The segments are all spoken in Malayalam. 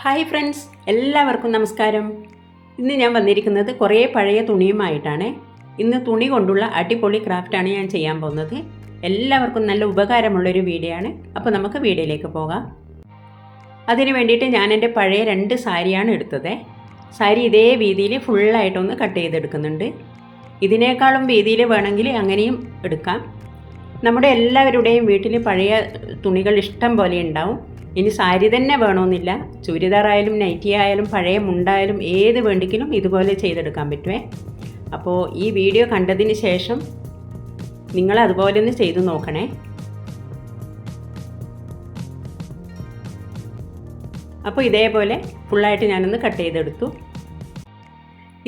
ഹായ് ഫ്രണ്ട്സ്, എല്ലാവർക്കും നമസ്കാരം. ഇന്ന് ഞാൻ വന്നിരിക്കുന്നത് കുറേ പഴയ തുണിയുമായിട്ടാണ്. ഇന്ന് തുണി കൊണ്ടുള്ള അടിപൊളി ക്രാഫ്റ്റാണ് ഞാൻ ചെയ്യാൻ പോകുന്നത്. എല്ലാവർക്കും നല്ല ഉപകാരമുള്ളൊരു വീഡിയോ ആണ്. അപ്പോൾ നമുക്ക് വീഡിയോയിലേക്ക് പോകാം. അതിന് വേണ്ടിയിട്ട് ഞാൻ എൻ്റെ പഴയ 2 സാരിയാണ് എടുത്തത്. സാരി ഇതേ വീതിയിൽ ഫുള്ളായിട്ടൊന്ന് കട്ട് ചെയ്തെടുക്കുന്നുണ്ട്. ഇതിനേക്കാളും വീതിയിൽ വേണമെങ്കിൽ അങ്ങനെയും എടുക്കാം. നമ്മുടെ എല്ലാവരുടെയും വീട്ടിൽ പഴയ തുണികൾ ഇഷ്ടം പോലെ ഉണ്ടാവും. ഇനി സാരി തന്നെ വേണമെന്നില്ല, ചുരിദാറായാലും നൈറ്റി ആയാലും പഴയ മുണ്ടായാലും ഏത് വേണ്ടിക്കിലും ഇതുപോലെ ചെയ്തെടുക്കാൻ പറ്റുമേ. അപ്പോൾ ഈ വീഡിയോ കണ്ടതിന് ശേഷം നിങ്ങൾ അതുപോലെ ഒന്ന് ചെയ്തു നോക്കണേ. അപ്പോൾ ഇതേപോലെ ഫുള്ളായിട്ട് ഞാനൊന്ന് കട്ട് ചെയ്തെടുത്തു.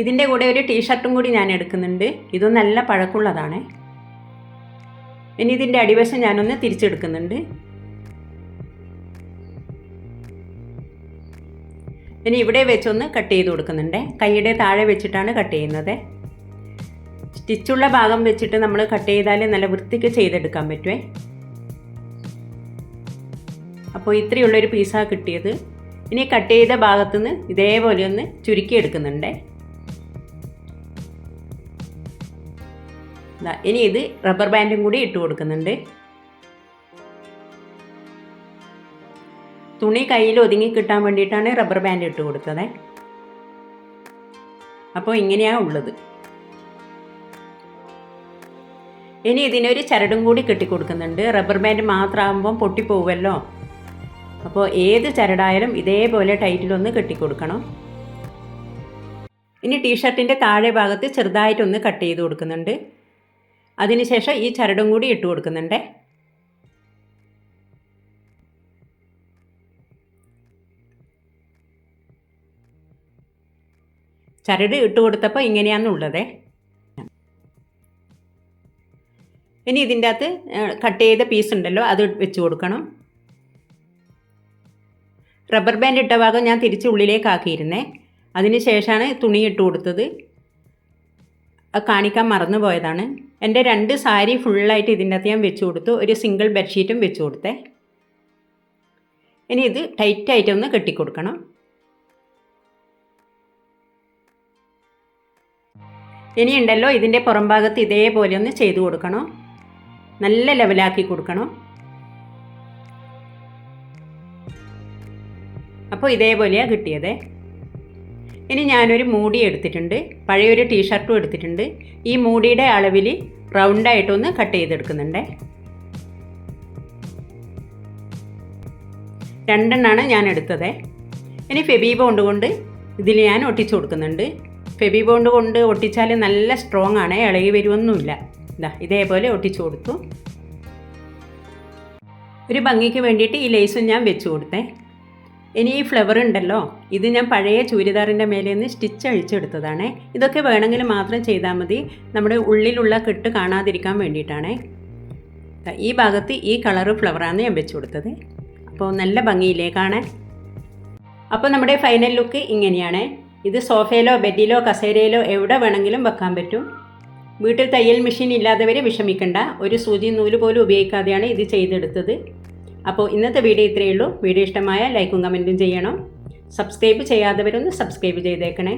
ഇതിൻ്റെ കൂടെ ഒരു ടീഷർട്ടും കൂടി ഞാൻ എടുക്കുന്നുണ്ട്. ഇത് നല്ല പഴക്കമുള്ളതാണ്. ഇനി ഇതിൻ്റെ അടിവശം ഞാനൊന്ന് തിരിച്ചെടുക്കുന്നുണ്ട്. ഇനി ഇവിടെ വെച്ചൊന്ന് കട്ട് ചെയ്ത് കൊടുക്കുന്നുണ്ട്. കൈയുടെ താഴെ വെച്ചിട്ടാണ് കട്ട് ചെയ്യുന്നത്. സ്റ്റിച്ചുള്ള ഭാഗം വെച്ചിട്ട് നമ്മൾ കട്ട് ചെയ്താൽ നല്ല വൃത്തിക്ക് ചെയ്തെടുക്കാൻ പറ്റുമേ. അപ്പോൾ ഇത്രയുള്ളൊരു പീസാണ് കിട്ടിയത്. ഇനി കട്ട് ചെയ്ത ഭാഗത്തുനിന്ന് ഇതേപോലെ ഒന്ന് ചുരുക്കി എടുക്കുന്നുണ്ട്. ഇനി ഇത് റബ്ബർ ബാൻഡും കൂടി ഇട്ട് കൊടുക്കുന്നുണ്ട്. തുണി കയ്യിൽ ഒതുങ്ങി കിട്ടാൻ വേണ്ടിയിട്ടാണ് റബ്ബർ ബാൻഡ് ഇട്ട് കൊടുത്തത്. അപ്പോൾ ഇങ്ങനെയാണ് ഉള്ളത്. ഇനി ഇതിനൊരു ചരടും കൂടി കെട്ടിക്കൊടുക്കുന്നുണ്ട്. Rubber band മാത്രമാകുമ്പം പൊട്ടിപ്പോവുമല്ലോ. അപ്പോൾ ഏത് ചരടായാലും ഇതേപോലെ ടൈറ്റിലൊന്ന് കെട്ടിക്കൊടുക്കണം. ഇനി ടീഷർട്ടിൻ്റെ താഴെ ഭാഗത്ത് ചെറുതായിട്ടൊന്ന് കട്ട് ചെയ്ത് കൊടുക്കുന്നുണ്ട്. അതിനുശേഷം ഈ ചരടും കൂടി ഇട്ട് കൊടുക്കുന്നുണ്ട്. ചരട് ഇട്ട് കൊടുത്തപ്പോൾ ഇങ്ങനെയാണെന്നുള്ളത്. ഇനി ഇതിൻ്റെ അകത്ത് കട്ട് ചെയ്ത പീസ് ഉണ്ടല്ലോ, അത് വെച്ച് കൊടുക്കണം. റബ്ബർ ബാൻഡ് ഇട്ട ഭാഗം ഞാൻ തിരിച്ച് ഉള്ളിലേക്ക് ആക്കിയിരുന്നേ. അതിന് ശേഷമാണ് തുണി ഇട്ട് കൊടുത്തത്. കാണിക്കാൻ മറന്നു പോയതാണ്. എൻ്റെ 2 സാരി ഫുള്ളായിട്ട് ഇതിൻ്റെ അകത്ത് ഞാൻ വെച്ച് കൊടുത്തു. ഒരു സിംഗിൾ ബെഡ്ഷീറ്റും വെച്ച് കൊടുത്തേ. ഇനി ഇത് ടൈറ്റായിട്ടൊന്ന് കെട്ടിക്കൊടുക്കണം. ഇനിയുണ്ടല്ലോ ഇതിൻ്റെ പുറം ഭാഗത്ത് ഇതേപോലെ ഒന്ന് ചെയ്ത് കൊടുക്കണം. നല്ല ലെവലാക്കി കൊടുക്കണം. അപ്പോൾ ഇതേപോലെയാണ് കിട്ടിയത്. ഇനി ഞാനൊരു മൂടി എടുത്തിട്ടുണ്ട്. പഴയൊരു ടീഷർട്ടും എടുത്തിട്ടുണ്ട്. ഈ മൂടിയുടെ അളവിൽ റൗണ്ടായിട്ടൊന്ന് കട്ട് ചെയ്തെടുക്കുന്നുണ്ട്. 2 എണ്ണമാണ് ഞാൻ എടുത്തത്. ഇനി ഫെബി ബോണ്ട് കൊണ്ട് ഇതിൽ ഞാൻ ഒട്ടിച്ചു കൊടുക്കുന്നുണ്ട്. ഫെബി ബോണ്ട് കൊണ്ട് ഒട്ടിച്ചാൽ നല്ല സ്ട്രോങ് ആണ്, ഇളകി വരുമൊന്നുമില്ല. ഇതേപോലെ ഒട്ടിച്ചു കൊടുത്തു. ഒരു ഭംഗിക്ക് വേണ്ടിയിട്ട് ഈ ലേസും ഞാൻ വെച്ച് കൊടുത്തേ. ഇനി ഈ ഫ്ലവർ ഉണ്ടല്ലോ, ഇത് ഞാൻ പഴയ ചുരിദാറിൻ്റെ മേലെ നിന്ന് സ്റ്റിച്ച് അഴിച്ചെടുത്തതാണ്. ഇതൊക്കെ വേണമെങ്കിൽ മാത്രം ചെയ്താൽ മതി. നമ്മുടെ ഉള്ളിലുള്ള കെട്ട് കാണാതിരിക്കാൻ വേണ്ടിയിട്ടാണ്. ഈ ഭാഗത്ത് ഈ കളറ് ഫ്ലവറാണ് ഞാൻ വെച്ച് കൊടുത്തത്. അപ്പോൾ നല്ല ഭംഗിയില്ലേ കാണാൻ. അപ്പോൾ നമ്മുടെ ഫൈനൽ ലുക്ക് ഇങ്ങനെയാണ്. ഇത് സോഫയിലോ ബെഡിലോ കസേരയിലോ എവിടെ വേണമെങ്കിലും വെക്കാൻ പറ്റും. വീട്ടിൽ തയ്യൽ മെഷീൻ ഇല്ലാത്തവരെ വിഷമിക്കണ്ട. ഒരു സൂചി നൂല് പോലും ഉപയോഗിക്കാതെയാണ് ഇത് ചെയ്തെടുത്തത്. അപ്പോൾ ഇന്നത്തെ വീഡിയോ ഇത്രയേ ഉള്ളൂ. വീഡിയോ ഇഷ്ടമായ ലൈക്കും കമൻറ്റും ചെയ്യണം. സബ്സ്ക്രൈബ് ചെയ്യാത്തവരൊന്ന് സബ്സ്ക്രൈബ് ചെയ്തേക്കണേ.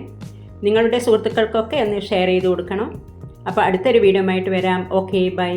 നിങ്ങളുടെ സുഹൃത്തുക്കൾക്കൊക്കെ ഒന്ന് ഷെയർ ചെയ്ത് കൊടുക്കണം. അപ്പോൾ അടുത്തൊരു വീഡിയോ ആയിട്ട് വരാം. Okay, by.